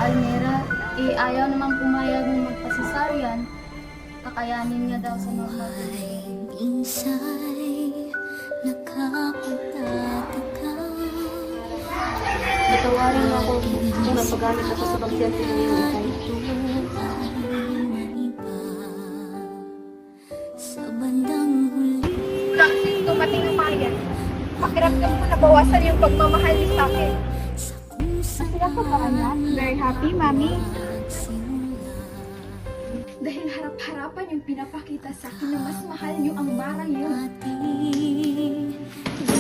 Almera, ayaw naman pumayag na magpasisaryan. Kakayanin niya daw sa normal delivery. Minsa'y nakapagtataka. Patawarin mo ako kung napagamit ako sa pagselfie ng iyong ikay. Sa bandang huli, Practice dumating ang bayan. Pakiramdam ko nabawasan yung pagmamahal niyo sa akin. Masaya ka ba, anak? Very happy, Mami. Dahil harap-harapan yung pinapakita sa akin na mas mahal niyo ang barang yun.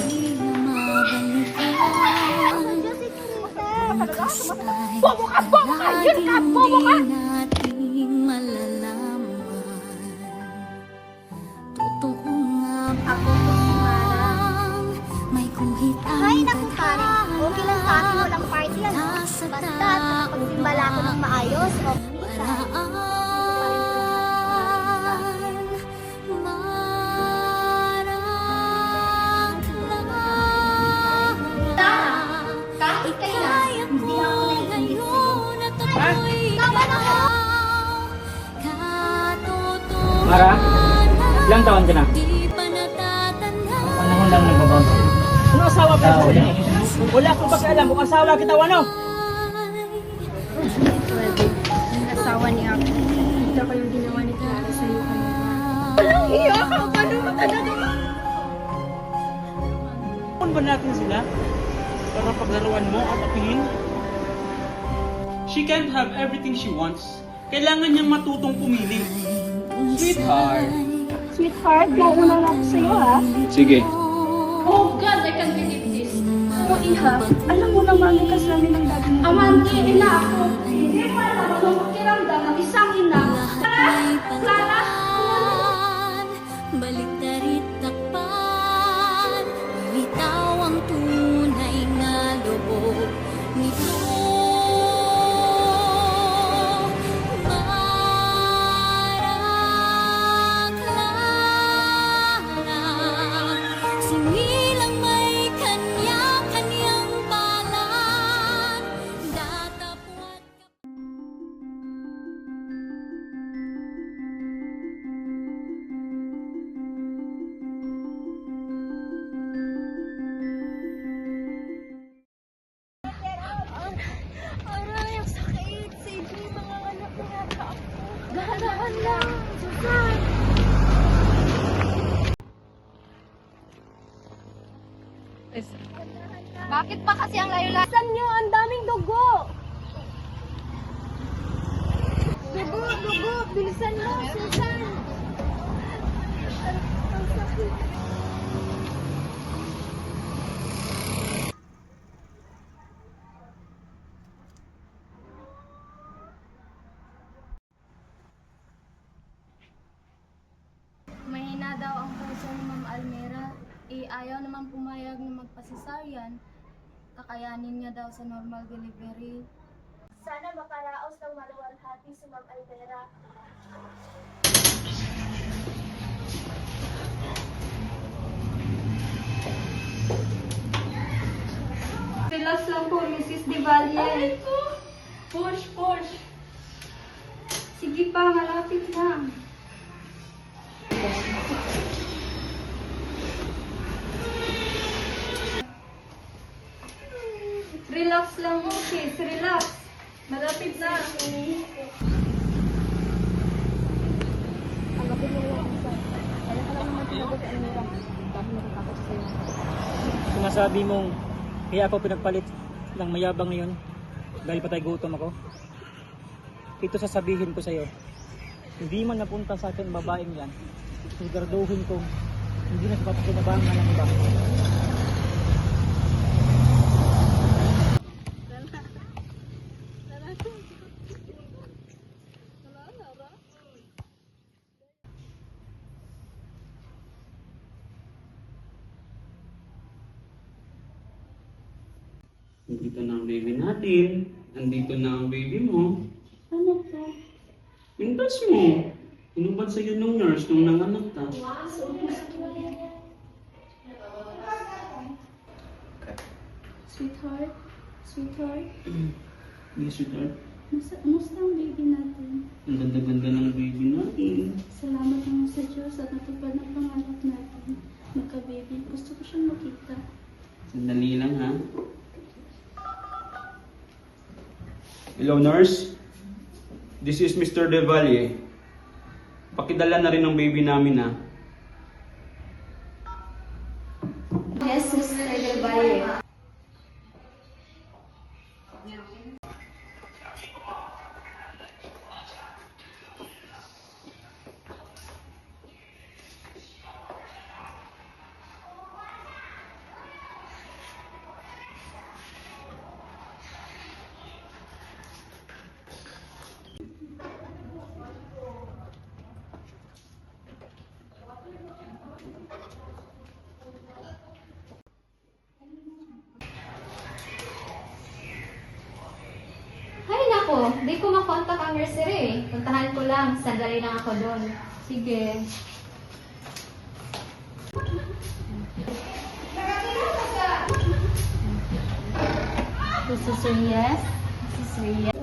di na mabalikan. Bobo ka! Bobo ka! Yun ka! Bobo ka! Nating malalaman. Totoo nga ba Ako po si Marang. may guhit ang Ay, naku pare. Okay lang sa akin, walang party yan. Nasa Basta, pagsimbala ko ng maayos. O, minsan. Kahit kailan, hindi ako naiisip. Tama na ko! Mara, ilang taon ka na? Panahon lang nagbabago. Ano asawa ka sa ulit? Wala ko ba alam kung asawa kita o ano? Ang asawa niya ako. Kita ko yung ginawa ni Clara sa iyo kanina. Walang iya ka! Paano mo talaga? Kung ba natin sila? Para paglaruan mo at apingin? She can't have everything she wants. Kailangan niyang matutong pumili. Sweetheart. Sweetheart, mauna na ako sa'yo, ha? Sige. Oh God, I can't believe this. Oh, Iha, alam mo naman yung kasama ng dati mo. Amante, ina ako. Hindi mo alam ang pakiramdam ng isang ina. Clara! Baliktarit takpan, bitaw ang tunay na loob nito. Marang Clara, sinilang may kanya-kanyang palan, datapwat Aray, ang sakit. Sige, mga anak na yata ako. Dahan-dahan lang. Susan. Bakit ba kasi ang layo-layo? Saan nyo? Ang daming dugo! Dugo! Dugo! Bilisan mo, Susan! Ang sakit. Mahina daw ang puso ni Ma'am Almera. Ayaw naman pumayag na magpasisaryan. Kakayanin niya daw sa normal delivery. Sana makaraos ng maluwalhati si Ma'am Alvera. Relax lang po, Mrs. Di Valle. Push, push. Sige pa, malapit na. Relax lang po, sis. Relax. Malapit na. Sinasabi mong kaya ako pinagpalit ng mayabang ngayon dahil patay gutom ako. Ito sasabihin ko sa iyo. Hindi man napunta sa akin babaeng yan. Siguraduhin kong hindi na sa papakinabangan ng iba. Nandito na ang baby natin. Nandito na ang baby mo. Ano to? Yung tas mo. Inubad sa'yo nung nurse nung nanganak ka. Sweetheart? Sweetheart? Yes, sweetheart. Musta ang baby natin? Ang ganda-ganda ng baby natin. Salamat naman sa Diyos at natupad ng pangarap natin. Magka-baby, gusto ko siyang makita. Sandali lang ha. Hello nurse. This is Mr. De Valle. Pakidala na rin ang baby namin ha. Yes, Mr. Del Valle. Hay nako, di ko makontak ang nursery eh. Puntahan ko lang, sandali lang ako doon. Sige. This is Reyes. This is Reyes.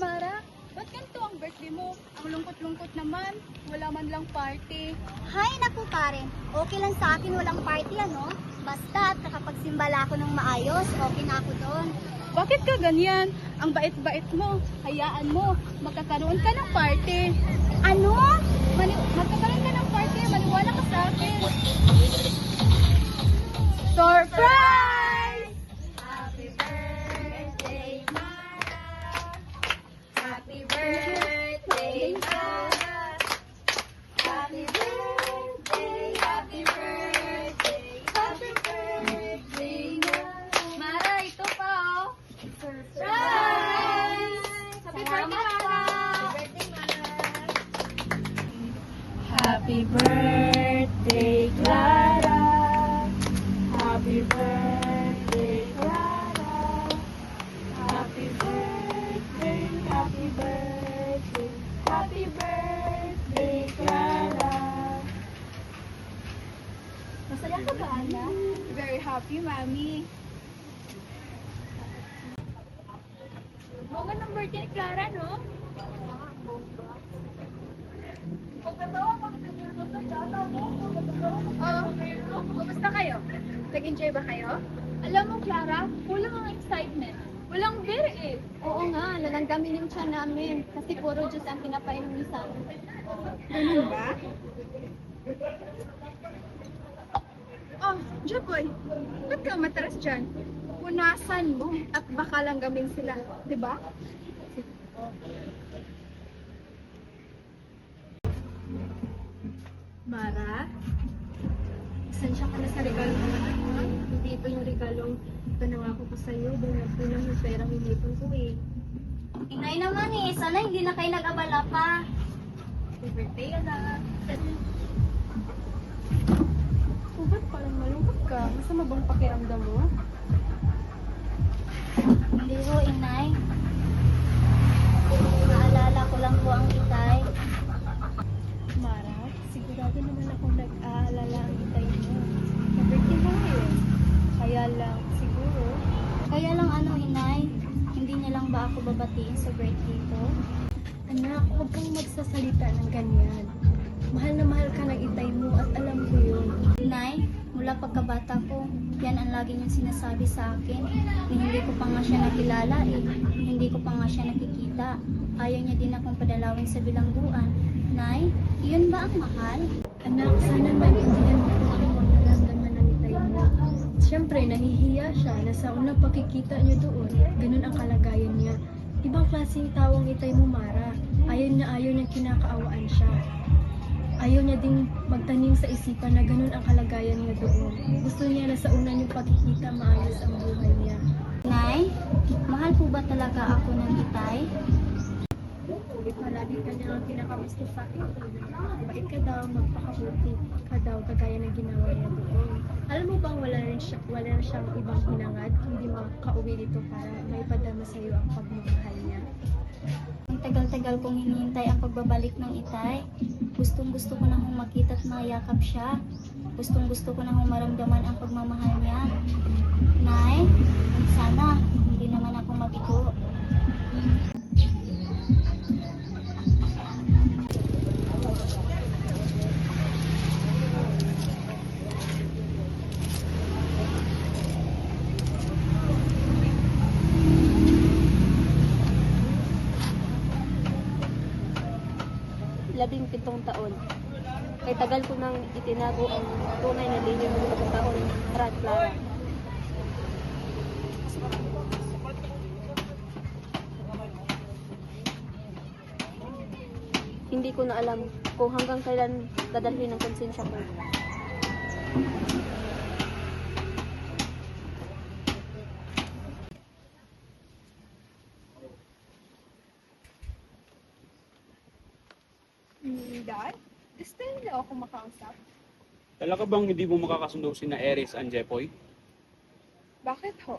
Mara, ba't ganito ang birthday mo? Ang lungkot-lungkot naman. Wala man lang party. Hay naku pare, okay lang sa akin walang party ano? Basta nakapagsimbala ako ng maayos, okay na ako doon. Bakit ka ganyan? Ang bait-bait mo. Hayaan mo. Magkakaroon ka ng party. Ano? Magkakaroon ka ng party. Maniwala ka sa akin. Surprise! Happy birthday, Mara. Happy birthday, Mara. Happy birthday, happy birthday, happy birthday, Mara, ito pa oh. Surprise! Happy birthday, Mara. Happy birthday, Clara. Happy birthday, Clara. Happy birthday, happy birthday, happy birthday, Clara. Masaya ka ba, Ana? Very happy, Mami. Bunga ng birthday ni Clara, no? Oh, kumusta kayo? Nag-enjoy ba kayo? Alam mo, Clara, kulang ang excitement. Walang beer eh. Oo nga, lalanggamin yung tiyan namin. Kasi puro juice ang pinapainom niya sa amin. Ganun ba? Oh, Jaboy, ba't ka mataras dyan? Punasan mo at baka lang gamin sila, di ba? Mara, pasensya ka na sa regalo ng anak mo. Hindi ito yung regalong panangako ko sa iyo dahil napunan yung perang inipon ko eh. Inay naman eh, sana hindi na kayo nag-abala pa. Happy birthday, anak. Oh, ba't parang malungkot ka? Masama bang pakiramdam mo? Hindi ho, inay. Naalala ko lang po ang itay. Mara, sigurado naman akong nag-aalala ang itay mo. Sa-birthday mo ngayon. Kaya lang, siguro, Kaya lang ano, inay, hindi niya lang ba ako babatiin sa birthday ko? anak, huwag kang magsasalita ng ganyan. Mahal na mahal ka ng itay mo at alam ko yun. Inay, mula pagkabata ko, yan ang lagi niyang sinasabi sa akin. Na hindi ko pa nga siya nakilala eh. Hindi ko pa nga siya nakikita. Ayaw niya din akong padalawin sa bilangguan. Nay, yun ba ang mahal? Anak, sana maintindihan mo kung ano ang nararamdaman ng itay mo. Siyempre, nahihiya siya na sa unang pakikita niyo doon, ganun ang kalagayan niya. Ibang klaseng tawang itay mo, Mara. Ayaw niya kinakaawaan siya. Ayaw niya ding magtanim sa isipan na ganun ang kalagayan niya doon. Gusto niya na sa una niyong pakikita maayos ang buhay niya. Nay, mahal po ba talaga ako ng itay? Marami ka na ang pinakagusto sa akin. Bait ka daw, magpakabuti ka daw, kagaya ng ginawa niya doon. Alam mo bang wala na siyang ibang hinangad, hindi makauwi dito para may padama sa iyo ang pagmamahal niya. Ang tagal-tagal kong hinihintay ang pagbabalik ng itay. Gustong-gusto ko na hong makita at mayakap siya. Gustong-gusto ko na hong maramdaman ang pagmamahal niya. Nay, sana hindi naman ako mabigo. taon. Kay tagal ko nang itinago ang tunay na linya ng pagkataon, Brad Clara. Hindi ko na alam kung hanggang kailan dadalhin ang konsensya ko. Dad, gusto niyo ako makausap? Talaga bang hindi mo makakasundo si na Eris and Jepoy? Bakit ho?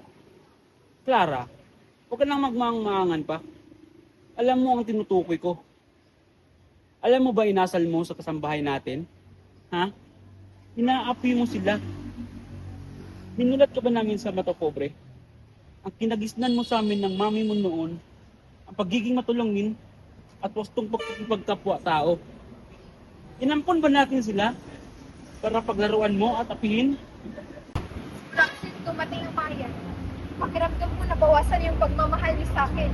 Clara, huwag ka nang magmaang-maangan pa. Alam mo ang tinutukoy ko. Alam mo ba inasal mo sa kasambahay natin? Ha? Inaapi mo sila. Minulat ka ba namin sa mata pobre? Ang kinagisnan mo sa amin ng mami mo noon, ang pagiging matulungin at wastong pagkapwa-tao. Inampon ba natin sila para paglaruan mo at apihin? Praksin dumating yung bayan. Pakiramdam ko nabawasan yung pagmamahal niyo sa akin.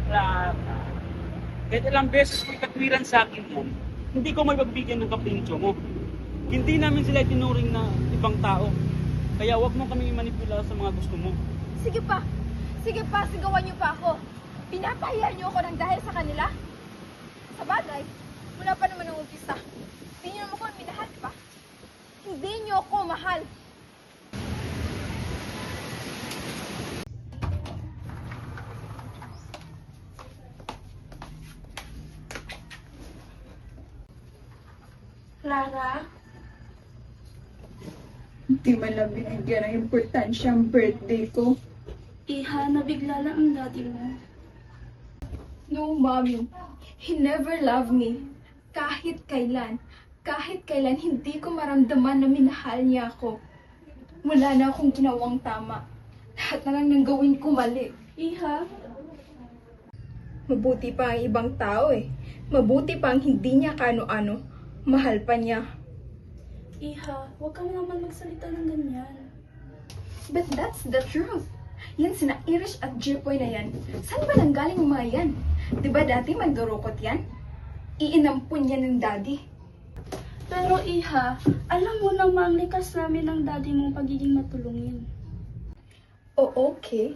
Clara, kahit ilang beses ko ikatwiran sa akin mo, hindi ko may pagbigyan ng kaprinsyo mo. Hindi namin sila itinuring na ibang tao. Kaya wag mo kami manipula sa mga gusto mo. Sige pa, sigawan niyo pa ako. Pinapahiya niyo ako ng dahil sa kanila? Sa bagay, wala pa naman ang umpisa. Hindi niyo naman ako minahal pa. Hindi niyo ako mahal. Clara, Hindi man lang binigyan ng importansya ang birthday ko. iha, nabigla lang ang daddy mo. No, Mommy. He never loved me. Kahit kailan hindi ko maramdaman na minahal niya ako. Wala na akong ginawang tama. Lahat na lang nang gawin ko mali. Iha, Mabuti pa ang ibang tao eh. Mabuti pa ang hindi niya kano-ano. Mahal pa niya. iha, huwag ka naman magsalita ng ganyan. But that's the truth. Yan sina Irish at Jepoy na yan. Saan ba nanggaling ang mga yan? Diba dati mandurukot yan? Iinampun yan ng daddy. Pero iha, alam mo namang likas namin ang daddy mong pagiging matulungin. Oh, okay.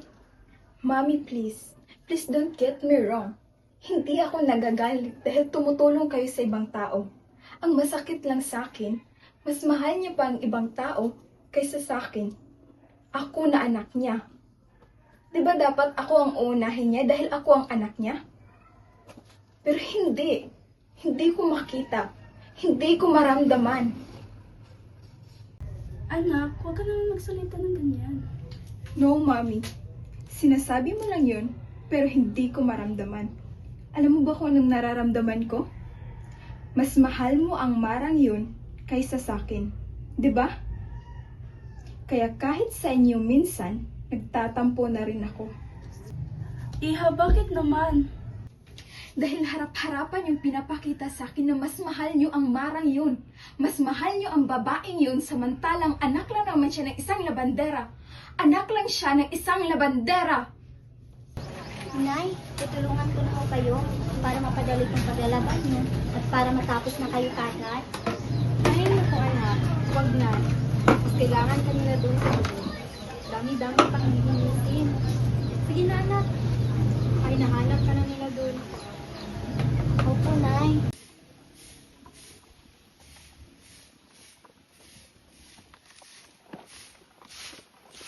Mommy, please. Please don't get me wrong. Hindi ako nagagalit dahil tumutulong kayo sa ibang tao. Ang masakit lang sa akin, mas mahal niya pa ang ibang tao kaysa sa akin. Ako na anak niya. Diba dapat ako ang uunahin niya dahil ako ang anak niya? Pero hindi. Hindi ko makita. Hindi ko maramdaman. Anak, huwag ka naman magsalita ng ganyan. No, Mommy. Sinasabi mo lang yun, pero hindi ko maramdaman. Alam mo ba kung anong nararamdaman ko? Mas mahal mo ang marang yun kaysa sa akin. 'Di ba? Kaya kahit sa inyo minsan, nagtatampo na rin ako. Iha, bakit naman? Dahil harap-harapan yung pinapakita sa akin na mas mahal nyo ang marang yun. Mas mahal nyo ang babaeng yun samantalang anak lang naman siya ng isang labandera. Anak lang siya ng isang labandera. Nay, tutulungan ko na ho kayo para mapadali itong paglalaban niyo at para matapos na kayo kagad. Ay, naku anak, huwag na. Mas kailangan ka nila doon sa loob. Dami-dami pang hihinisin. Sige na anak, ay nahanap ka na nila doon. Opo, Nay.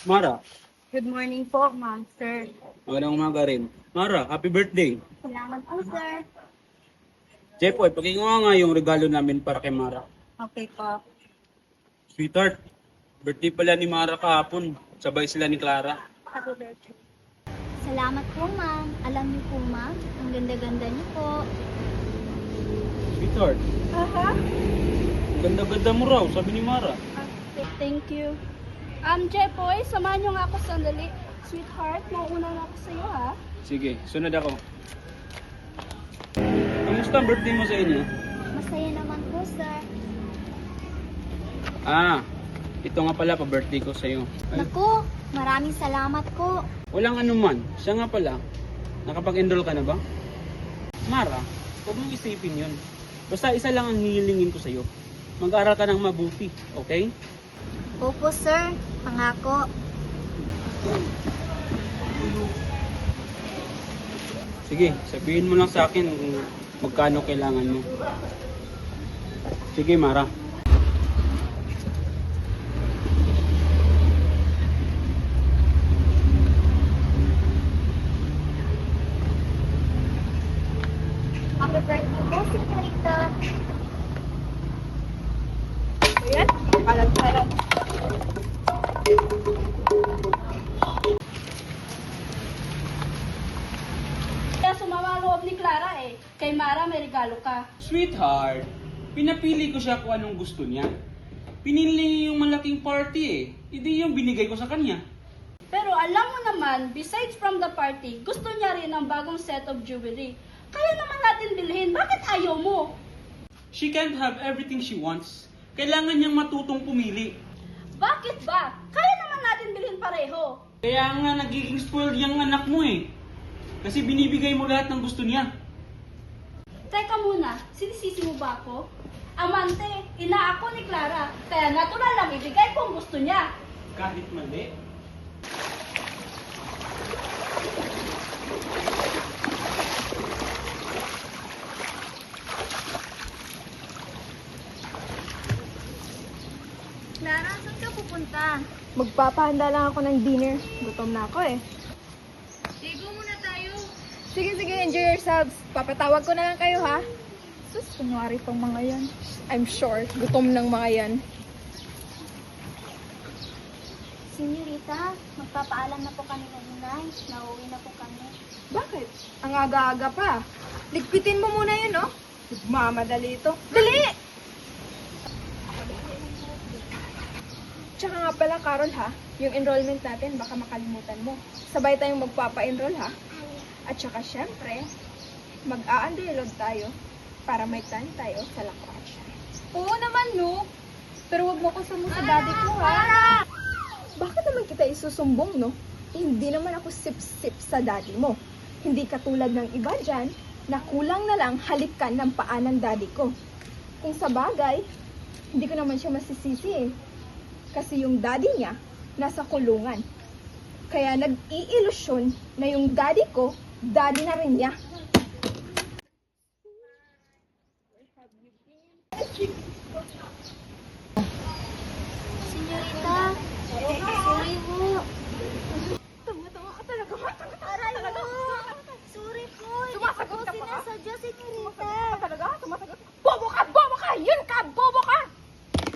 Mara, Good morning po, Master. Magandang umaga rin. Mara, happy birthday. Salamat po, sir. Jepoy, pakingawa nga yung regalo namin para kay Mara. Okay po. Sweetheart, birthday pala ni Mara kahapon. Sabay sila ni Clara. Happy birthday. Salamat po, ma'am. Alam niyo po, ma'am, ang ganda-ganda niyo po. Sweetheart, Aha. ganda-ganda mo raw, sabi ni Mara. Thank you. Jepoy, samahan niyo nga ako sandali. Sweetheart, mauuna na ako sa'yo, ha? Sige, sunod ako. Kamusta ang birthday mo sa inyo? Masaya naman po, sir. Ito nga pala pa-birthday ko sa'yo. Ay, Naku, maraming salamat po. walang anuman. Siya nga pala, nakapag-enroll ka na ba? Mara, huwag mong isipin yun. Basta isa lang ang hihilingin ko sa'yo. Mag-aral ka ng mabuti, okay? Opo, sir. Pangako. Sige, sabihin mo lang sa akin kung magkano kailangan mo. Sige, Mara. Happy birthday po, Senorita. Ayan, kalag-kalag. Kaya sumama ang loob ni Clara eh. Kay Mara may regalo ka. Sweetheart, pinapili ko siya kung anong gusto niya. Pinili niya yung malaking party eh. Hindi yung binigay ko sa kanya. Pero alam mo naman, besides from the party, gusto niya rin ng bagong set of jewelry. Kaya naman natin bilhin. Bakit ayaw mo? She can't have everything she wants. Kailangan niyang matutong pumili. Bakit ba? Kaya naman natin bilhin pareho. Kaya nga nagiging spoiled yung anak mo eh. Kasi binibigay mo lahat ng gusto niya. Teka muna, sinisisi mo ba ako? Amante, ina ako ni Clara. Kaya natural lang ibigay ko ang gusto niya. Kahit mali. Clara, saan ka pupunta? Magpapahanda lang ako ng dinner. Gutom na ako eh. Ligo muna tayo. Sige, enjoy yourselves. Papatawag ko na lang kayo ha. Sus, kunwari tong mga yan. I'm sure, gutom ng mga yan. Senyorita, magpapaalam na po kami ng inay. Nauwi na po kami. Bakit? Ang aga-aga pa. Ligpitin mo muna yun, no? Mamadali ito. Dali! Tsaka nga pala, Carol ha, yung enrollment natin, baka makalimutan mo. Sabay tayong magpapa-enroll ha. At tsaka syempre, mag-a-underload tayo para may plan tayo sa lakwatsa. Oo naman, no? Pero wag mo ko sumo sa daddy ko ha. Bakit naman kita isusumbong, no? Eh, hindi naman ako sip-sip sa daddy mo. Hindi katulad ng iba dyan, na kulang na lang halikan ng paa ng daddy ko. Kung sa bagay, hindi ko naman siya masisisi eh. Kasi yung daddy niya, nasa kulungan. Kaya nag-iilusyon na yung daddy ko, daddy na rin niya. Senyorita, sorry po. Tama ka talaga. Aray po. Sorry po. Sumasagot ka Hindi pa ko ka? sinasadya, senyorita. Talaga? Sumasagot? Bobo ka! Bobo ka! Yun ka! Bobo ka!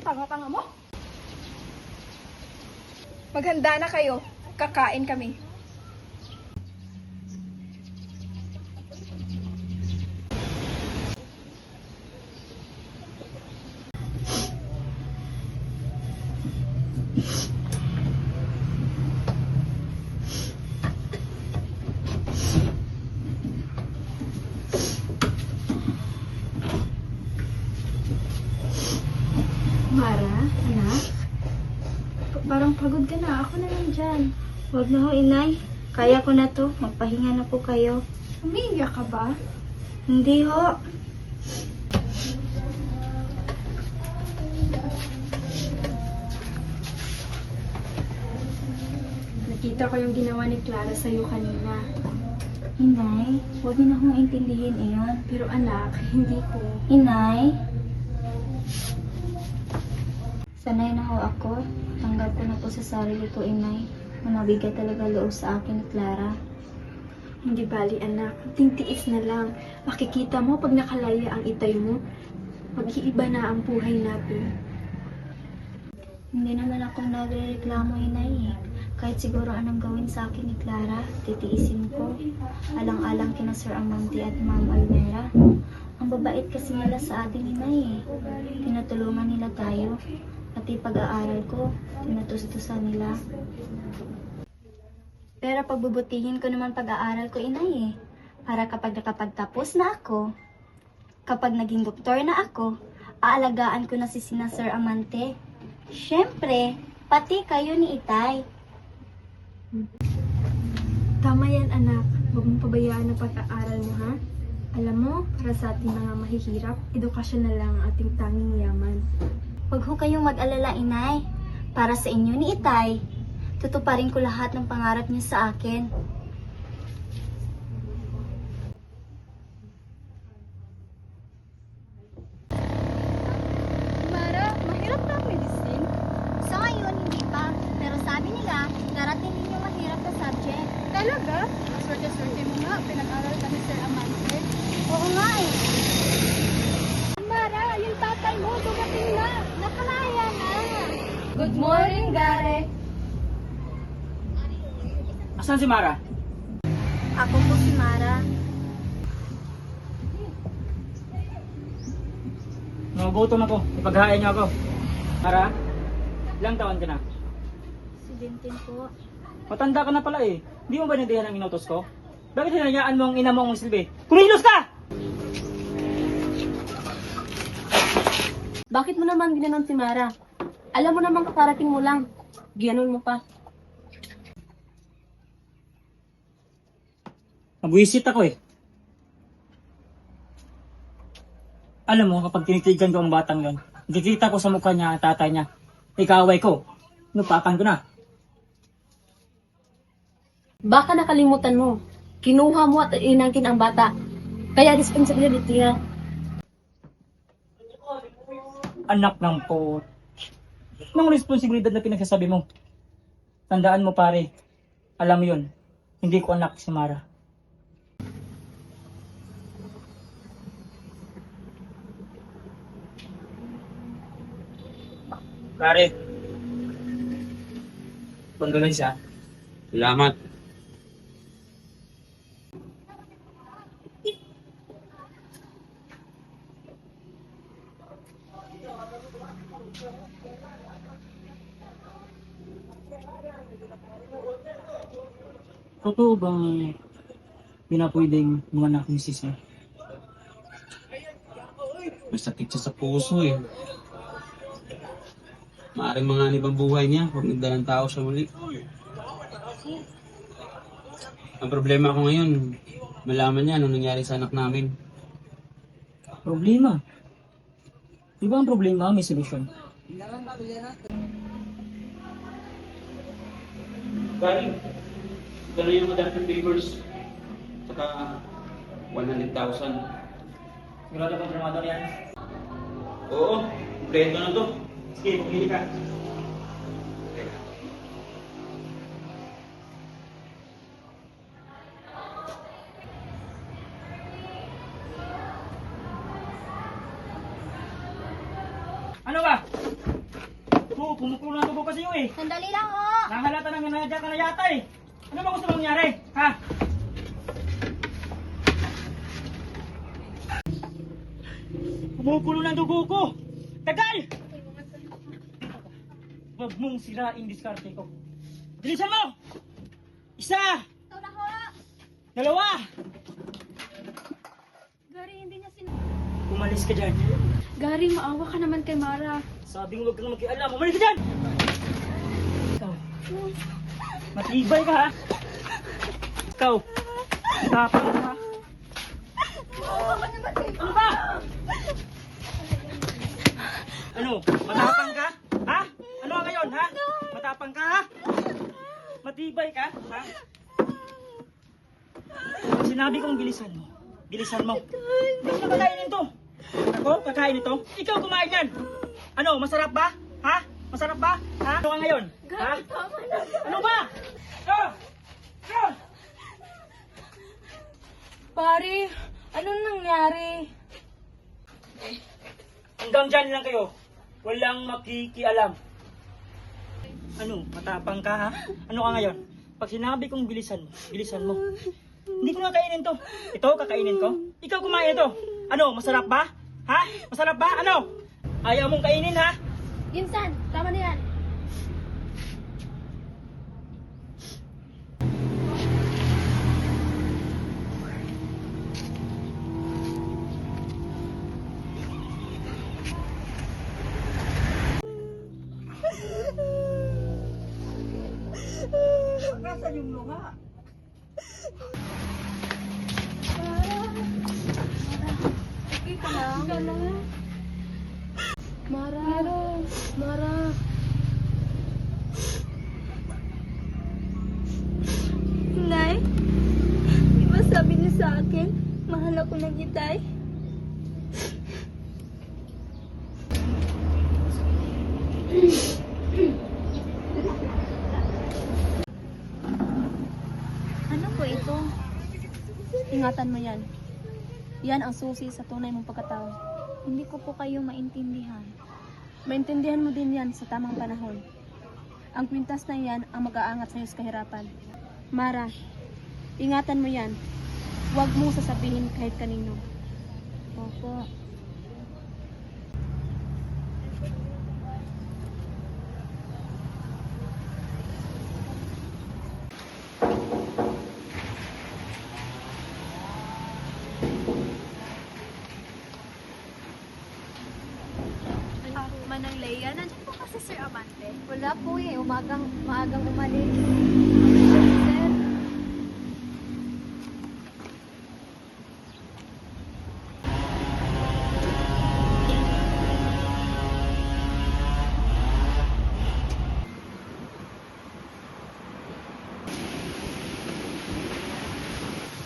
Tanga-tanga mo. Maghanda na kayo. Kakain kami. Mara, anak? Parang pagod ka na. Ako na lang dyan. Huwag na ho, inay. Kaya ko na to. Magpahinga na po kayo. Umiiyak ka ba? Hindi ho. Nakita ko yung ginawa ni Clara sa'yo kanina. Inay, huwag niyo na akong intindihin iyon. Pero anak, hindi ko. Inay, sanay na ho ako. Tanggap ko na po sa sarili ko, inay. Mabigat talaga loob sa akin ni Clara. Hindi bali anak, tintiis na lang. Makikita mo pag nakalaya ang itay mo, mag-iiba na ang buhay natin. Hindi naman ako nagre-reklamo, inay eh. Kahit siguro anong gawin sa akin ni Clara, titiisin ko. Alang-alang kina Sir Amante at Ma'am Almera. Ang babait kasi nila sa atin, inay eh. Tinutulungan nila tayo. Pati pag-aaral ko, tinutustusan nila. Pero pagbubutihin ko naman pag-aaral ko, inay eh. Para kapag nakapagtapos na ako, kapag naging doktor na ako, aalagaan ko na si sina Sir Amante. Siyempre, pati kayo ni Itay. Tama yan anak, huwag mong pabayaan ang pag-aaral mo ha. Alam mo, para sa ating mga mahihirap, edukasyon na lang ang ating tanging yaman. Huwag ho kayong mag-alala, inay. Para sa inyo ni Itay, tutuparin ko lahat ng pangarap niyo sa akin. Mara, mahirap na ang medicine. Sa ngayon, hindi pa. Pero sabi nila, darating din yung mahirap na subject. Talaga? Swerte-swerte mo nga, pinag-aral ka ni Sir Amante. Oo nga eh. Mara, yung tatay mo, dumating na. Nakalaya na. Good morning, Gare. Asan si Mara? Ako po si Mara. Nagugutom ako. Ipaghain niyo ako. Mara, ilang taon ka na? 17 po. Matanda ka na pala eh. Hindi mo ba nindihan ang inutos ko? Bakit hinayaan mo ang ina mo ang silbi? Kumilos ka! Bakit mo naman ginanon si Mara? Alam mo naman kakarating mo lang. Ginanon mo pa. Mabwisit ako eh. Alam mo, kapag tinitigan ko ang batang yon, nakikita ko sa mukha niya ang tatay niya. Ikaway ko. Nupakan ko na. Baka nakalimutan mo. Kinuha mo at inangkin ang bata. Kaya responsibility ha. Anak ng po. Anong responsibilidad na pinagsasabi mo? Tandaan mo pare. Alam mo yun. Hindi ko anak si Mara. Pare. Condolence siya. Salamat. Totoo bang pinapwedeng mga anak ni sis niya? Masakit siya sa puso eh. Maaaring mga ibang buhay niya kung nagdalang tao siya muli. Ang problema ko ngayon, malaman niya anong nangyari sa anak namin. Problema? Di ba ang problema may solusyon? Galing. Dala yung adoption papers. Saka 100,000. Sigurado kong tramado yan. Oo, kompleto na to. Sige, pumili ka. Ano ba? Oo, kumukulo na tubo kasi yun eh. Sandali lang ho. Nahalata nang nanadya ka na yata eh. Ano ba gusto mong mangyari? Ha? Kumukulo ng dugo ko. Tagal! Huwag mong sirain diskarte ko. Bilisan mo! Isa! Ito na ho. Dalawa! Gary, hindi niya Umalis ka dyan. Gary, maawa ka naman kay Mara. Sabi mo huwag kang makialam. Umalis ka dyan! Ikaw. Matibay ka ha? Ikaw. Tapang ka ha? Ano ba? Ano? Matapang ka? Ha? Ano ka ngayon ha? Matapang ka ha? Matibay ka? Ha? Sinabi kong bilisan mo. Bilisan mo. Hindi ko kakainin to. Ako? Kakain ito? Ikaw kumain yan. Ano? Masarap ba? Ha? Masarap ba? Ha? Ano ka ngayon? Ha? Ano ba? Ah! Ah! Pare, anong nangyari? Hanggang dyan lang kayo. Walang makikialam. Ano, matapang ka ha? Ano ka ngayon? Pag sinabi kong bilisan mo. Hindi ko na kainin to. Ito, kakainin ko. Ikaw kumain ito. Ano, masarap ba? Ha? Masarap ba? Ano? Ayaw mong kainin ha? Ginsan, tama na yan. Nasaan yung lunga? Okay ka lang? Mara. Nay, di ba sabi niyo sa akin, mahal ako ng itay? Ano po ito? Ingatan mo yan. Yan ang susi sa tunay mong pagkatao. Hindi ko po kayo maintindihan. Maintindihan mo din yan sa tamang panahon. Ang kwintas na yan ang mag-aangat sa'yo sa kahirapan. Mara, ingatan mo yan. Huwag mong sasabihin kahit kanino. Opo. Manang Leia, nandiyan po kasi Sir Amante. Wala po eh, maagang umalis. Sir,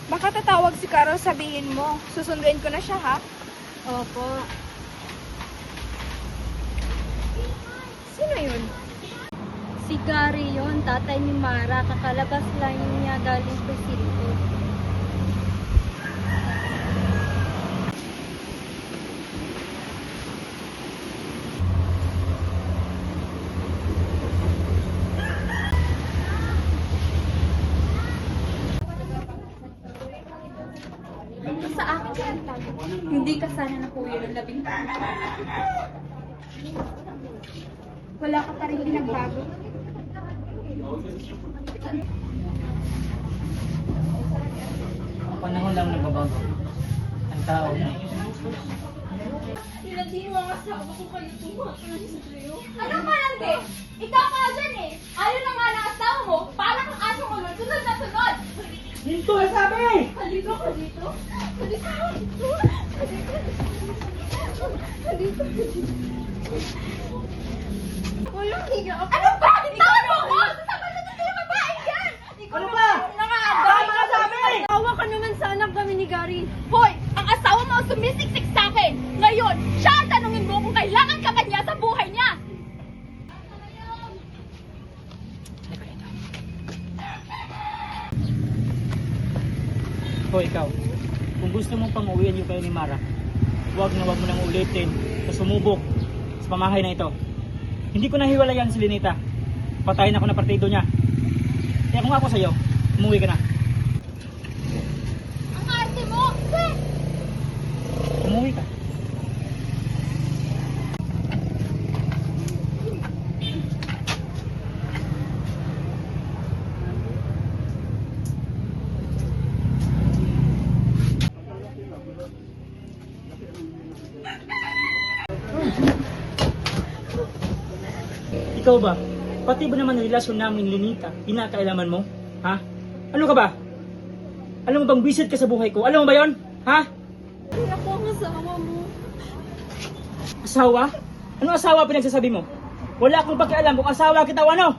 Baka tatawag si Carol, sabihin mo. Susunduin ko na siya, ha? Opo. Sino yun? Si Gary yun, tatay ni Mara. Kakalabas lang niya galing presinto. Sa akin ka nagtago. Hindi ka sana nakuha ng 11 taon. Wala ka pa rin pinagbago. Ang panahon lang nagbabago. Ang tao na. Hindi mo ang asawa ko kayo tumakas sa'yo. Ano ba nante? Ikaw ka dyan eh. Ayaw na nga ng asawa mo. Para kang asong ulol. Sunod na sunod. Dito na sabi! Halika ka dito. Halika ka dito. Halika ka dito. Walang higa ako. Ano ba? Bitawan mo ako! Sasama na tayo yung babae yan! Ano ba? Tama ka sabi! Tawa ka naman sa anak kami ni Gary. Hoy! Ang asawa mo ang sumisiksik sa akin! Ngayon, siya ang tanungin mo kung kailangan ka ba niya sa buhay niya! Hoy, ikaw. Kung gusto mong pang-uwian yung kayo ni Mara, huwag mo nang ulitin na sumubok sa pamahay na ito. Hindi ko nahiwalayan si Linita. Patayin ako na partido niya. Kaya kung ako sa'yo, umuwi ka na. Ang arte mo! Sir! Umuwi ka. Ikaw ba? Pati ba naman ang relasyon namin, Linita, kinakailaman mo? Ha? Ano ka ba? Alam mo bang visit ka sa buhay ko? Alam mo ba yon? Ha? Hindi ako ang asawa mo. Asawa? Ano asawa pinagsasabi mo? Wala akong pakialam kung asawa kita o ano?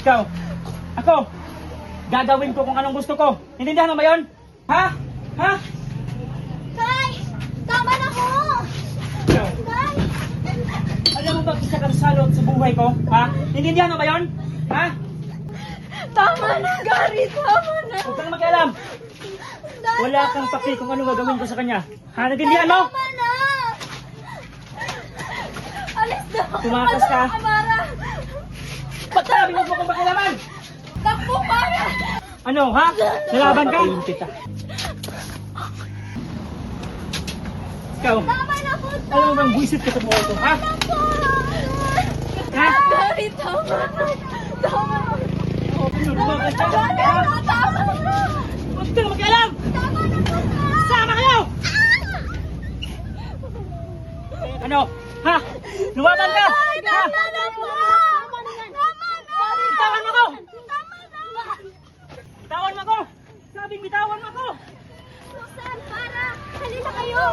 Ikaw, ako, gagawin ko kung anong gusto ko. Intindihan mo ba yun? Ha? Ha? Tay! Tama na ko! Ikaw, Tay! ano Alam mo ba isa kang salot sa buhay ko? Ha? Intindihan mo ba yun? Ha? Tama na, Gary! Tama na! Huwag kang mag-alam. Wala kang paki kung ano gagawin ko sa kanya. Ha? Natindihan mo? Tama na! Alis na ako! Tumakas ka. Amara! Pagsabi mo kung makilaman! Takbo, Mara! Ano, ha? Nalaban ka? Kita. Ikaw, Tama na po! alam mo bang buwisit ka sa buhay ko, ha? Ha? Gary, tama na! Tama na! Tumakas ka. Tama na! Tama na! Huwag kang mag-alam! Tama na po! Sama kayo! Ano? Ha? Lumaban ka! Ha? Tama na po! Tama na! Bitawan mo ko! Bitawan mo ko! Sabing bitawan mo ko! Susan, Mara! Halina kayo!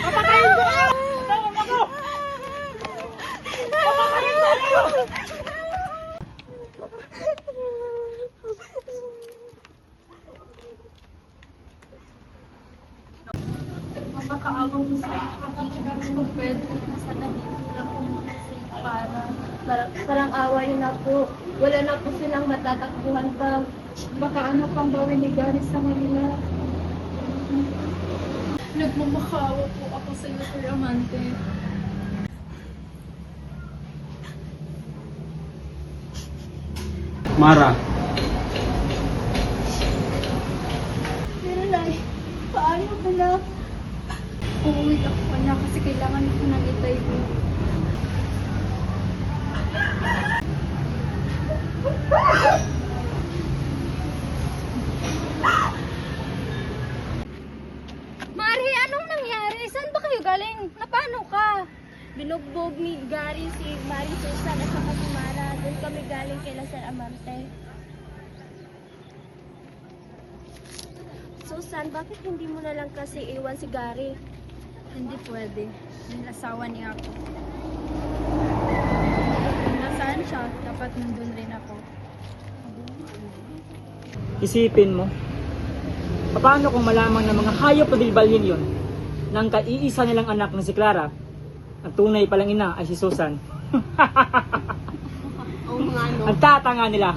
Papatayin ko kayo! Bitawan mo ko! Papatayin ko kayo! Mapakaawang mo sa akin. Kung pwede, nasa nandito lang po kasi parang away na po. Wala na po silang matatakbuhan pa. Baka ano pang bawin ni Gary sa kanila. Nagmamakaawa po ako sa iyo, Sir Amante. Mara, Pero Nay, paano ko na? Uuwi ako pa na kasi kailangan ko ng itay ko. Mari, anong nangyari? Saan ba kayo galing? Napano ka? Binugbog ni Gary si Mari Susan at saka si Mara. Doon kami galing kay Sir Amante. Susan, bakit hindi mo na lang kasi iwan si Gary? Hindi pwede. Yung asawa niya ako. Nasaan siya? Dapat nandun rin ako. Isipin mo, paano kung malaman ng mga hayop na dilbalhin yun ng kaiisa nilang anak na si Clara, ang tunay palang ina ay si Susan. Oo nga no. Ang tatanga nila.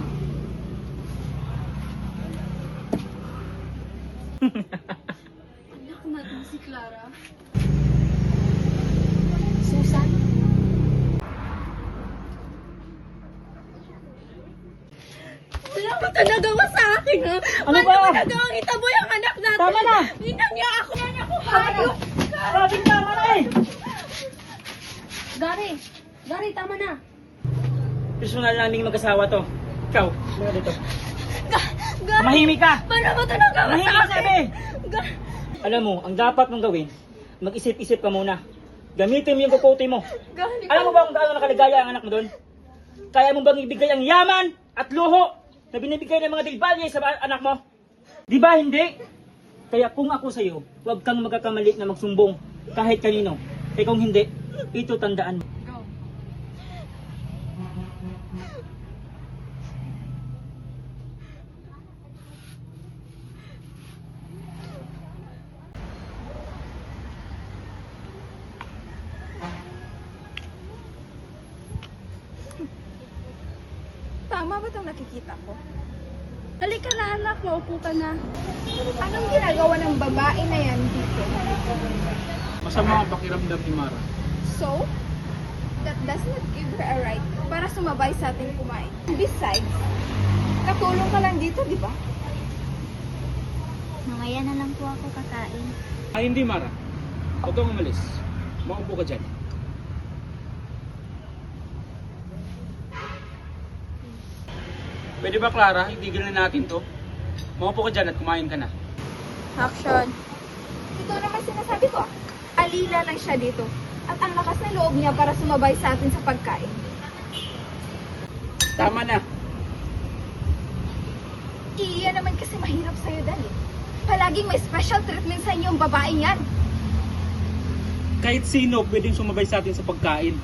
Anak natin si Clara. Susan? Wala ka nagawa sa akin, ha? Ano ba? Nagawang itaboy ang anak natin. Tama na! Inang niya ako. Inang ako. Hayop. Sabing tama na eh! Gary, tama na. Personal naming mag-asawa to. Ikaw, muna dito. Mahimik ka! Paano mo ito nagawa Mahimik sa ka, akin? sabi! Alam mo, ang dapat mong gawin, mag-isip-isip ka muna. Gamitin mo yung kukote mo. Gary, Alam mo ba kung gaano nakaligaya ang anak mo doon? Kaya mo bang ibigay ang yaman at luho na binibigay ng mga dilbalye sa anak mo? Di ba hindi? Kaya kung ako sa'yo, huwag kang magkakamali na magsumbong kahit kanino. Eh kung hindi, ito tandaan mo. Tama ba itong nakikita ko? Halika na anak, maupo ka na. Anong ginagawa ng babae na yan dito? masama ang pakiramdam ni Mara. So, that does not give her a right para sumabay sa atin kumain. Besides, katulong ka lang dito, di ba? Mamaya na lang po ako kakain. Ay hindi Mara, huwag kang umalis. Maupo ka dyan. Pwede ba Clara, itigil na natin to? Maupo ka dyan at kumain ka na. Action. Ito naman sinasabi ko. Alila lang siya dito. At ang lakas ng loob niya para sumabay sa atin sa pagkain. Tama na. Iyan naman kasi mahirap sa'yo dahil. Palaging may special treatment sa inyo ang babaeng yan. Kahit sino pwedeng sumabay sa atin sa pagkain.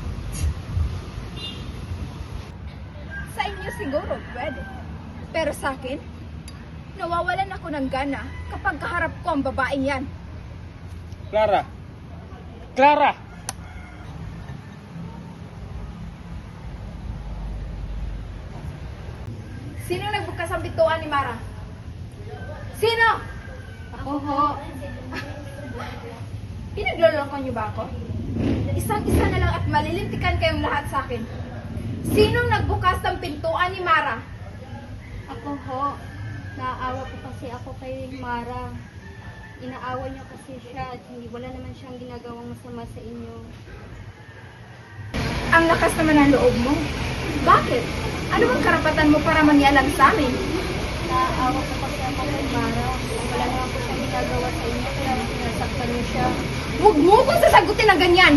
Sa inyo siguro, pwede. Pero sa akin, nawawalan ako ng gana kapag kaharap ko ang babaeng yan. Clara! Clara! Sino nagbukas ang bituan ni Mara? Sino? Ako ho. Pinagloloko niyo ba ako? Isang-isa na lang at malilintikan kayong lahat sa akin. Sinong nagbukas ng pintuan ni Mara? Ako ho. Naaawa po kasi ako kay Mara. Inaawa niyo kasi siya at wala naman siyang ginagawang masama sa inyo. Ang lakas naman ng loob mo. Bakit? Ano bang karapatan mo para mangialam sa amin? Naaawa po kasi ako kay Mara. Wala naman po siyang ginagawa sa inyo kaya sinasaktan niyo siya. Huwag mo kong sasagutin ng ganyan!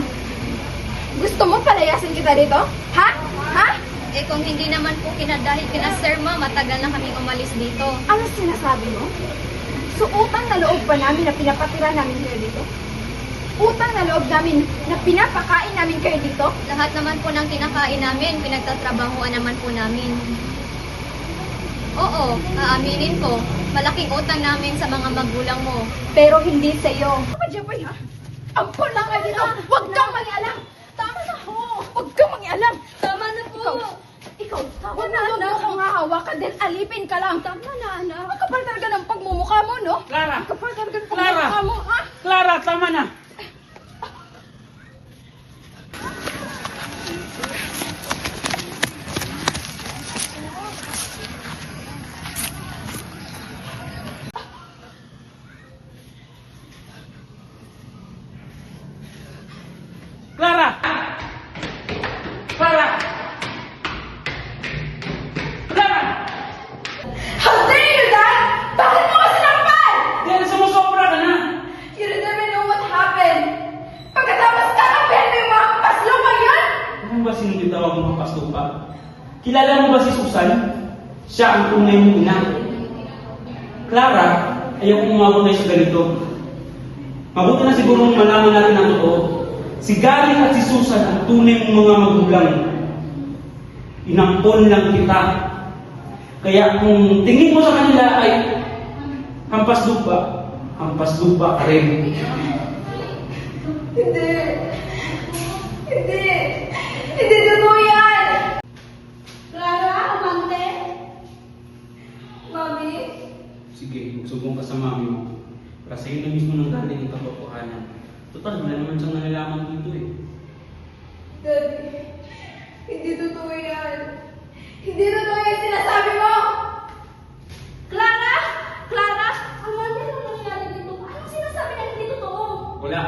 Gusto mo palayasin kita dito? Ha? Ha? Eh kung hindi naman po dahil kina Sir Ma, matagal na kaming umalis dito. Ano sinasabi mo? So utang na loob pa namin na pinapatira namin kayo dito? Utang na loob namin na pinapakain namin kayo dito? Lahat naman po ng kinakain namin, pinagtatrabahuan naman po namin. Oo, aaminin ko, malaking utang namin sa mga magulang mo. Pero hindi sa iyo. Ano Jeboy, ha? Ampun lang kayo dito! Huwag kang mangialam! Tama na ho! Huwag kang mangialam! Tama na po! Ikaw, huwag mo akong hahawakan din alipin ka lang! Tama na, anak! Magkapal talaga ng pagmumukha mo, no? Clara! Magkapal talaga ng Clara! pagmumukha mo, ha? Clara, tama na! Clara! Clara! Clara! How dare you, Dad? Bakit mo ako sinakpan? Dahil sumusobra ka na! You don't even know what happened. Pagkatapos kakapihan mo yung mga paslupa yan? Ano ba sinitawag mo mga pastupa? Kilala mo ba si Susan? Siya ang tunay mong ina. Clara, ayaw kong umabot tayo sa ganito. Mabuti na siguro malaman natin ang totoo. Si Gary at si Susan ang tunay mong mga magulang. Inampon lang kita. Kaya kung tingin mo sa kanila ay hampas lupa ka rin. Hindi. Hindi. Hindi totoo yan. Clara, amante. Mami. Sige, magsubong ka sa mami mo. Para sa iyo na mismo nang galing ang katotohanan. Total, wala naman siyang nalalaman dito eh. Daddy, hindi totoo yan. Hindi totoo yung sinasabi mo. Clara! Clara! Amante, ano nangyayari dito? Anong sinasabi na hindi totoo? Wala.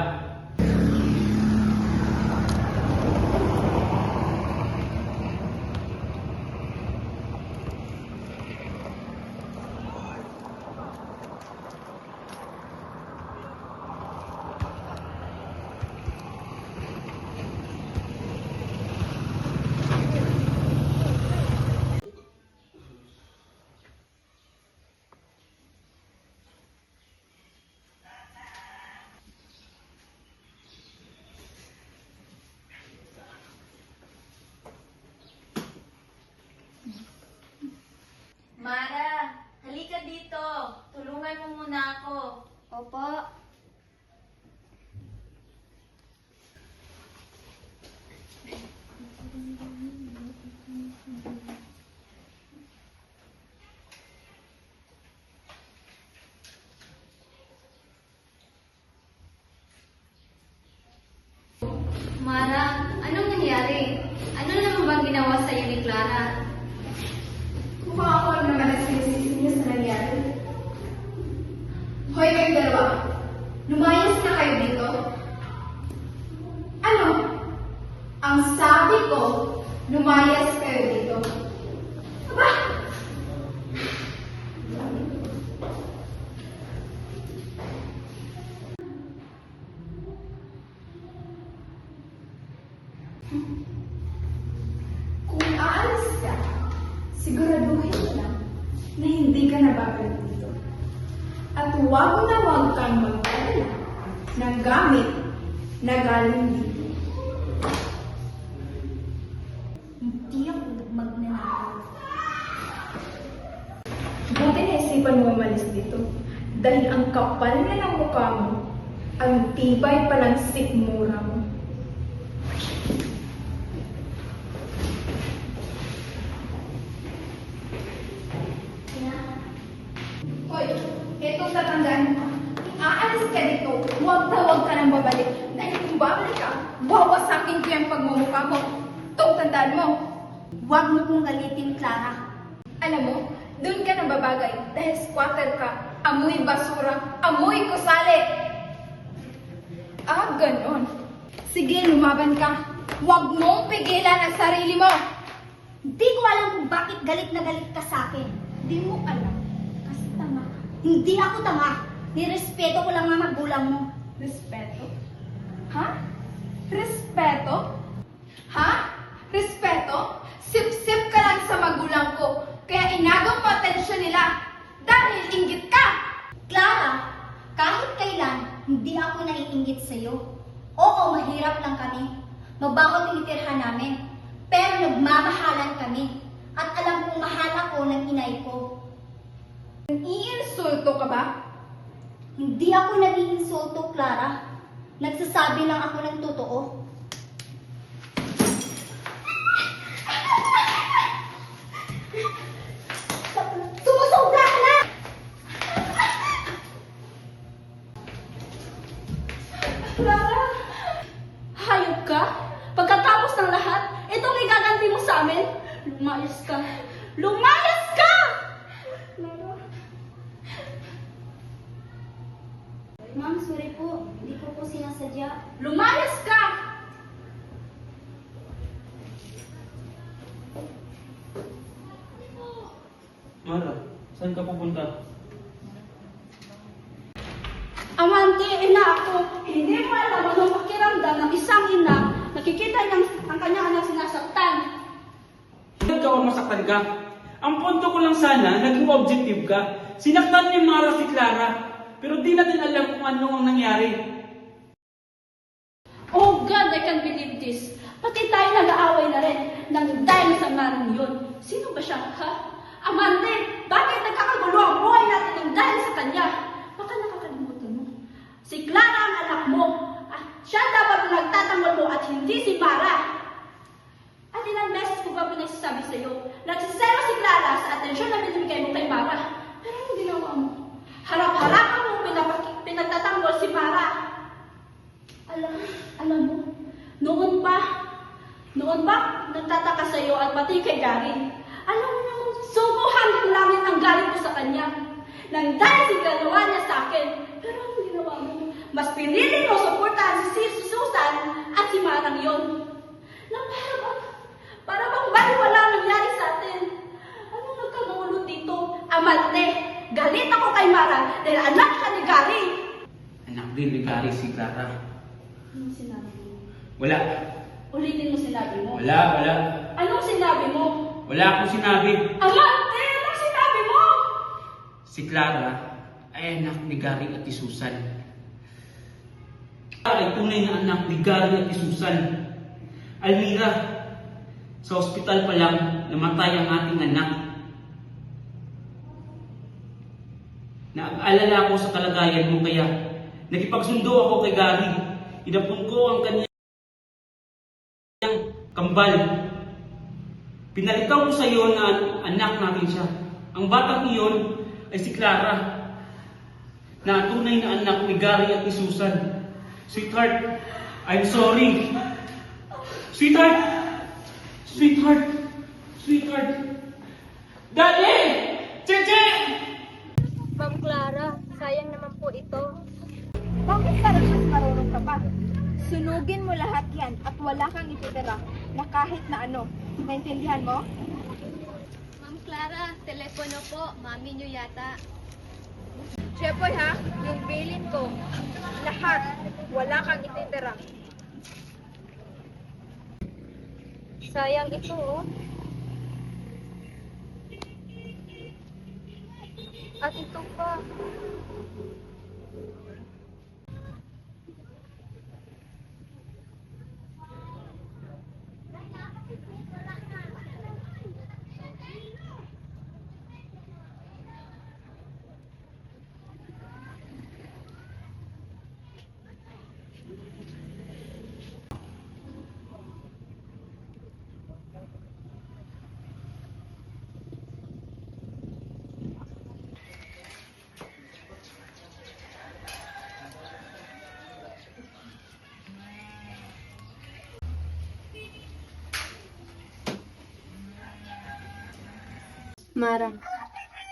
Mara, halika dito. Tulungan mo muna ako. Opo. Mara, anong nangyari? Ano naman bang ginawa sa'yo ni Clara? Mukha ako naman ang sinisisi niyo sa nangyari. Hoy, kayong dalawa. Lumayas na kayo dito. Ano? Ang sabi ko, lumayas kayo dito. Aba! Kung aalis ka, siguraduhin mo lang na hindi ka nababalik dito. At huwag na huwag kang magdala ng gamit na galing dito. Hindi ako magnanakaw. Buti naisipan mo umalis dito dahil ang kapal na ng mukha mo, ang tibay pa ng sikmura mo. Basta tandaan mo, kung aalis ka dito, huwag ka nang babalik. Dahil kung babalik ka, bawasakin ko yung pagmumukha mo. Itong tandaan mo. Huwag mo kong galitin, Clara. Alam mo, doon ka nababagay dahil squatter ka. Amoy basura, amoy kusali. Ah, ganon. Sige, lumaban ka. Huwag mong pigilan ang sarili mo. Hindi ko alam kung bakit galit na galit ka sa akin. Hindi mo alam. Kasi tama ka. Hindi ako tanga. Nirespeto ko lang ang magulang mo. Respeto? Ha? Respeto? Ha? Respeto? Sip-sip ka lang sa magulang ko. Kaya inagaw mo atensyon nila. Dahil inggit ka. Clara, kahit kailan, hindi ako naiinggit sa'yo. Oo, mahirap lang kami. Mabaho tinitirhan namin. Pero nagmamahalan kami. At alam kong mahal ako ng inay ko. Iinsulto ka ba? Hindi ako nag-iinsulto, Clara. Nagsasabi lang ako ng totoo. Sumusobra ka na! Clara, hayop ka? Pagkatapos ng lahat, itong igaganti mo sa amin? Lumayas ka! Lumayas ka! Clara. Ma'am, sorry po. Hindi ko po sinasadya. Lumayas ka! Mara, saan ka pupunta? Amante, ina ako. Hindi mo alam anong pakiramdam ng isang ina nakikita niyang ang kanyang anak sinasaktan. Ikaw ang masaktan ka. Ang punto ko lang sana, naging objective ka. Sinaktan ni Mara si Clara, pero di natin alam kung ano ang nangyari. Oh God, I can't believe this. Pati tayo nag-aaway na rin nang dahil sa marang yun. Sino ba siya, ha? Amante, bakit nagkakagulo ang buhay natin nang dahil sa kanya? Baka nakakalimutan mo. Si Clara ang anak mo. Siya dapat nagtatanggol mo at hindi si Mara. At ilang beses ko ba pinagsasabi sa iyo, nagsisero si Clara sa atensyon na binibigay mo kay Mara. Pero anong ginawa mo? Harap-harapan mo pinagtatanggol si Mara. Alam mo, noon ba nagtataka sa iyo at pati kay Gary? Alam mo naman, subuhan din namin ang galit ko sa kanya. Nang dahil si ginawa niya sa akin. Pero anong ginawa mo? Mas pinili mo suportahan si Susan at si Marang yon. Na para bang baliwala ang nangyari sa atin. Anong nagkagulo dito? Amante, galit ako kay Mara dahil anak siya ni Gary. Anak din ni Gary si Clara. Anong sinabi mo? Wala. Ulitin mo sinabi mo. Wala. Anong sinabi mo? Wala akong sinabi. Amante, anong sinabi mo? Si Clara ay anak ni Gary at ni Susan. Clara ay tunay na anak ni Gary at ni Susan. Almira, sa ospital pa lang namatay ang ating anak. Nag-alala ako sa kalagayan mo kaya nakipagsundo ako kay Gary. Inapon ko ang kanyang kambal. Pinalitan ko sa iyo na anak natin siya. Ang batang iyon ay si Clara, na tunay na anak ni Gary at ni Susan. Sweetheart, I'm sorry. Sweetheart! Daddy! Cheche! Ma'am Clara, sayang naman po ito. Bakit parang mas marunong ka pa? Sunugin mo lahat yan at wala kang ititira na kahit na ano. Naintindihan mo? Ma'am Clara, telepono po. Mami niyo yata. Chepoy ha, yung bilin ko. Lahat. Wala kang ititira. Sayang ito, oh. At ito pa. Mara,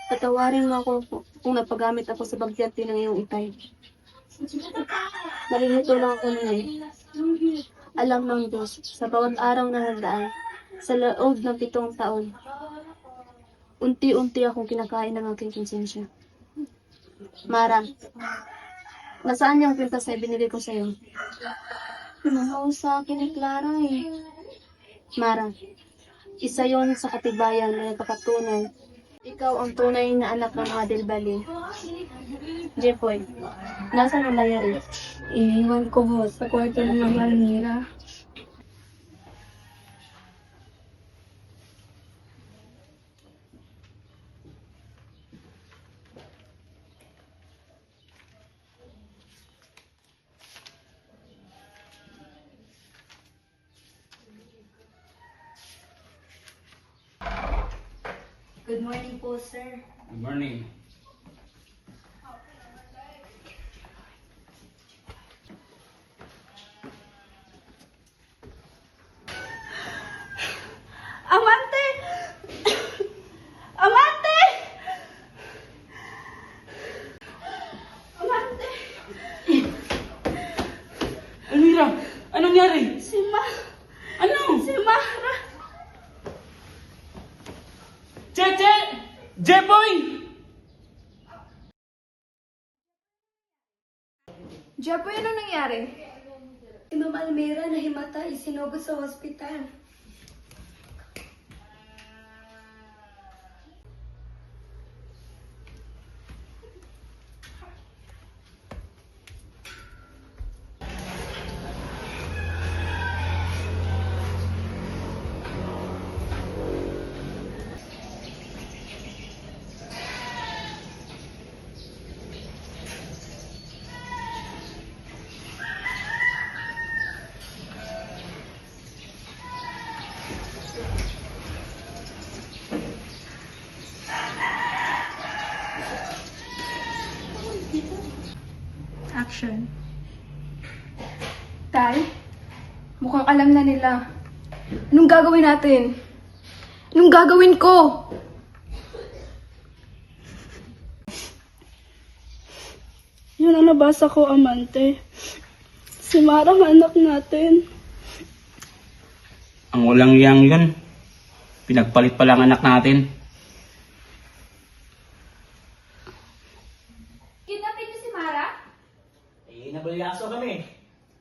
patawarin mo ako kung napagamit ako sa bagyati ng iyong itay. Nalilito lang ako ngayon. Alam ng Diyos, sa bawat araw na nagdaan, sa loob ng 7 taon, unti-unti akong kinakain ng aking konsensya. Mara, nasaan yung kwintas na binili ko sa'yo? Pinahaw sa akin ni Clara eh. Mara, isa yon sa katibayan na nagpapatunay. Ikaw ang tunay na anak ng mga Delbali. Jeffoy, nasaan ang layari? Iniwan ko ho sa kwarto ng Mama Almira. Good morning po, sir. Good morning. Amante! Amante! Amante! Almira, anong nangyari? Ano? Si Mara! Cheche! Jeboy! Jepoy, ano nangyari? Si Ma'am Almira nahimatay, sinugod sa hospital. Action. Tay, mukhang alam na nila. Anong gagawin natin? Anong gagawin ko? Yun ang nabasa ko, Amante. Si Mara ang anak natin. Ang walang yang yun. Pinagpalit pa lang anak natin. Kidnapin niyo si Mara? Eh, nabalyaso kami.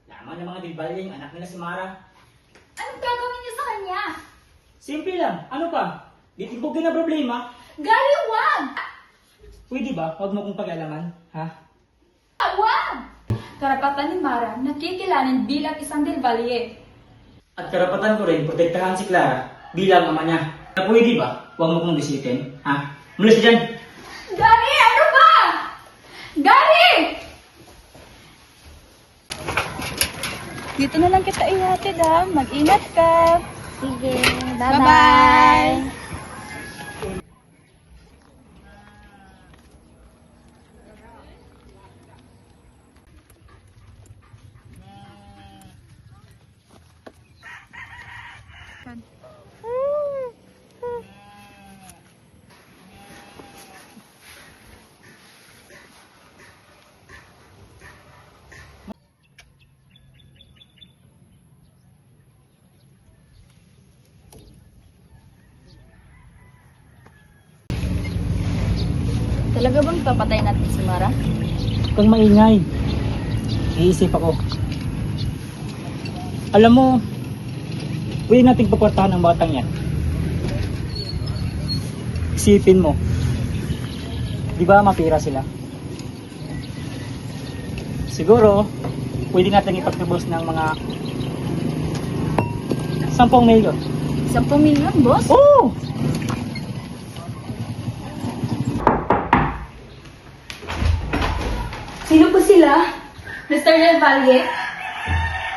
Laman ng mga Delbaling, anak nila si Mara. Anong gagawin niyo sa kanya? Simple lang. Ano pa? Ditibog din na problema. Gary, wag! Pwede ba? Huwag mo kong pag-alaman. Ha? Wag! Karapatan ni Mara nakikilanin bilang isang Delvalle. At karapatan ko rin, protektahan si Clara bilang ama niya. Pwede ba? Huwag mo kong bisitin. Ha? Mulis ka dyan! Gary, ano ba? Gary! Dito na lang kita ihatid ha. Mag-ingat ka. Sige, Bye-bye. Talaga bang papatay natin si Mara? Huwag kang maingay. Iisip ako. Alam mo, pwede nating paportahan ang batang yan. Isipin mo. Di ba mapira sila? Siguro, pwede natin ipagtubos ng mga 10 milyon. 10 milyon, boss? Oo! Sino po sila? Mr. Delvalle?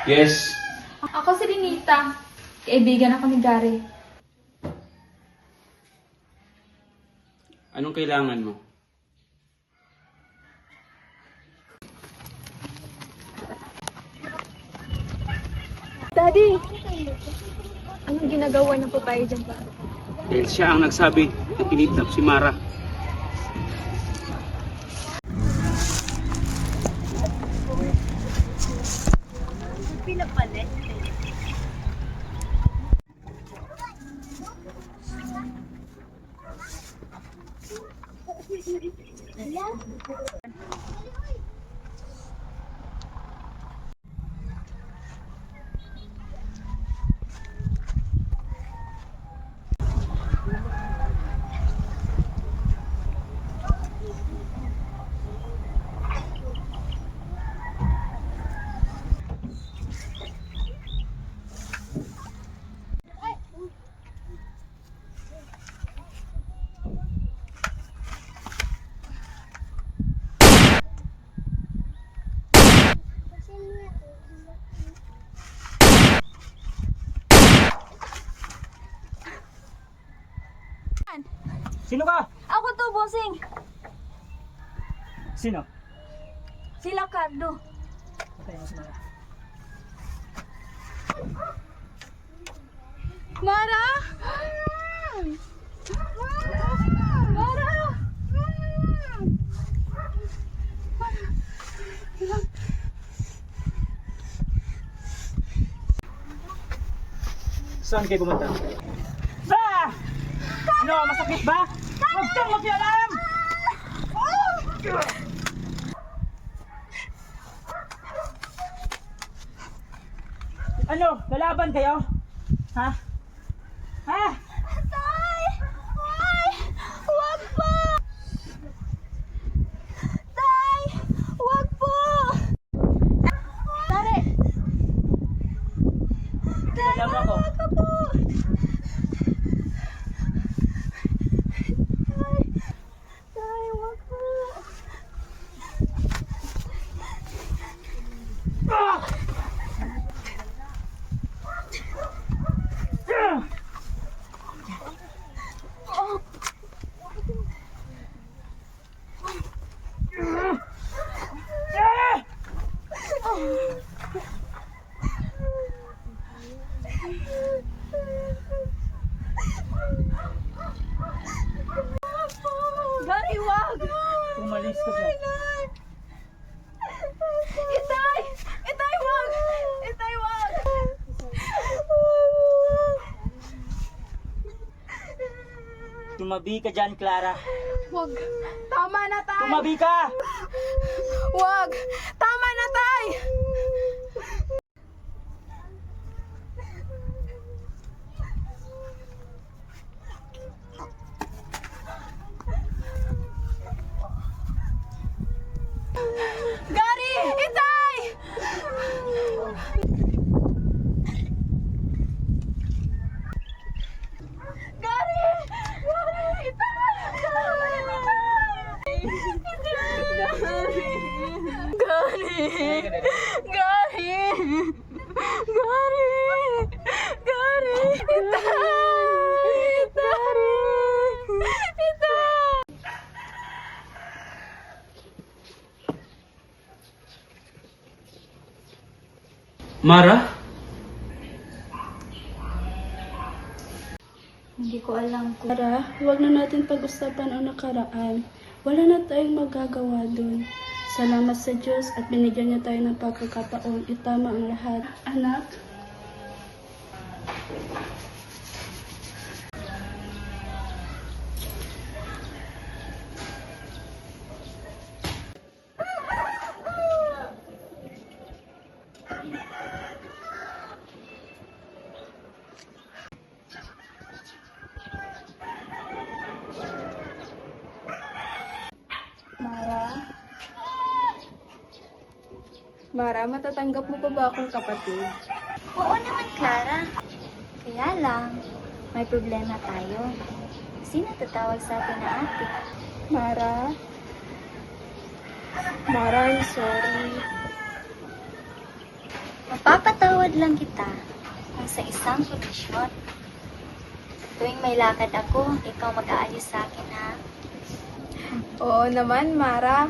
Yes. Ako si Dinita. Kaibigan ako ni Gary. Anong kailangan mo? Daddy! Anong ginagawa ng papaya dyan pa? Dahil siya ang nagsabi na kinidnap si Mara. Sino ka? Ako to, bossing. Sino? Sila Cardo. Mara! Mara! Saan kayo pumunta? Ba! Ano, masakit ba? Huwag kang makialam! Ano, lalaban kayo? Ha? Ha? Tay! Tay! Wag po! Tay! Wag po! Tare! Alam ako. Wag ka po! Tay, wag po! Gary, wag! Umalis ka dyan. Itay! Itay, wag! Itay, wag! Tumabi ka dyan, Clara. Wag. Tama na, Tay. Tumabi ka! Wag. Tama na, Tay. Gary! Itay! Gary! Gary! Itay! Gary! Gary! Gary! Gary! Itay! Itay! Itay! Mara? Hindi ko alam kung Tara, huwag na natin pag-usapan ang nakaraan. Wala na tayong magagawa dun. Salamat sa Diyos at binigyan niya tayo ng pagkakataon. Itama ang lahat. Anak, Mara, matatanggap mo pa ba akong kapatid? Oo naman, Clara. Kaya lang, may problema tayo. Sino tatawag sa atin na ate? Mara? Mara, I'm sorry. Mapapatawad lang kita kung sa isang kondisyon. Tuwing may lakad ako, ikaw mag-aayos sa akin, ha? Oo naman, Mara.